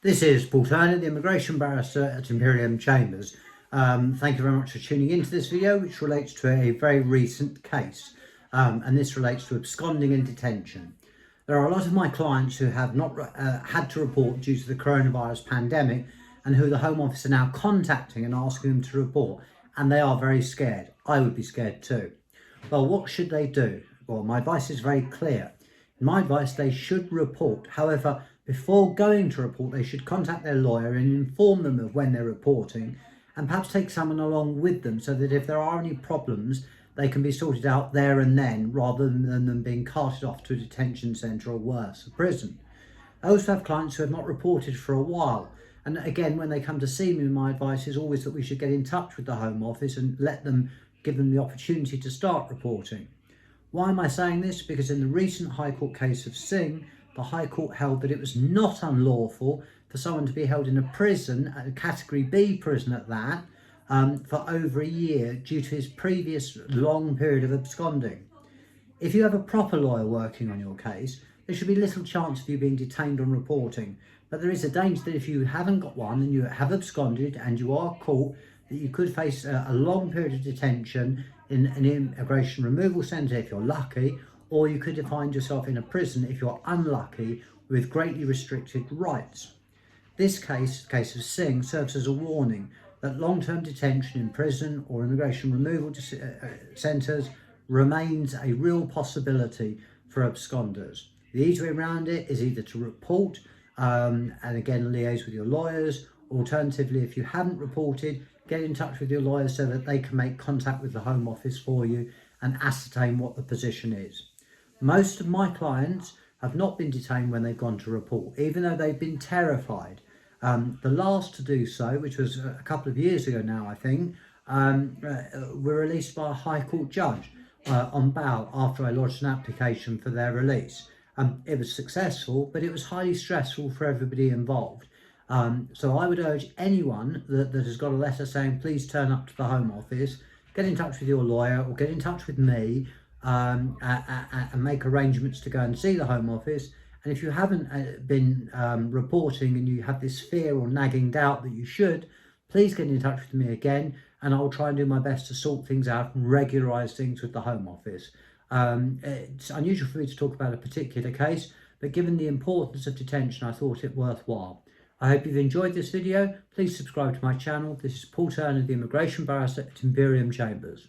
This is Paul Turner, the immigration barrister at Imperium Chambers. Thank you very much for tuning into this video, which relates to a very recent case, and this relates to absconding and detention. There are a lot of my clients who have not had to report due to the coronavirus pandemic, and who the Home Office are now contacting and asking them to report, and they are very scared. I would be scared too. Well, what should they do? Well, my advice is very clear. In my advice, they should report. However, before going to report, they should contact their lawyer and inform them of when they're reporting, and perhaps take someone along with them so that if there are any problems, they can be sorted out there and then, rather than them being carted off to a detention centre or worse, a prison. I also have clients who have not reported for a while. And again, when they come to see me, my advice is always that we should get in touch with the Home Office and give them the opportunity to start reporting. Why am I saying this? Because in the recent High Court case of Singh, the High Court held that it was not unlawful for someone to be held in a prison, a Category B prison at that, for over a year due to his previous long period of absconding. If you have a proper lawyer working on your case, there should be little chance of you being detained on reporting. But there is a danger that if you haven't got one and you have absconded and you are caught, that you could face a long period of detention in an immigration removal centre if you're lucky, or you could find yourself in a prison if you're unlucky with greatly restricted rights. This case of Singh, serves as a warning that long-term detention in prison or immigration removal centres remains a real possibility for absconders. The easy way around it is either to report and again liaise with your lawyers. Alternatively, if you haven't reported, get in touch with your lawyers so that they can make contact with the Home Office for you and ascertain what the position is. Most of my clients have not been detained when they've gone to report, even though they've been terrified. The last to do so, which was a couple of years ago now, I think, were released by a High Court judge on bail after I lodged an application for their release. It was successful, but it was highly stressful for everybody involved. So I would urge anyone that has got a letter saying please turn up to the Home Office, get in touch with your lawyer or get in touch with me and make arrangements to go and see the Home Office. And if you haven't been reporting and you have this fear or nagging doubt that you should, please get in touch with me again, and I'll try and do my best to sort things out and regularise things with the Home Office. It's unusual for me to talk about a particular case, but given the importance of detention, I thought it worthwhile. I hope you've enjoyed this video. Please subscribe to my channel. This is Paul Turner, the immigration barrister at Imperium Chambers.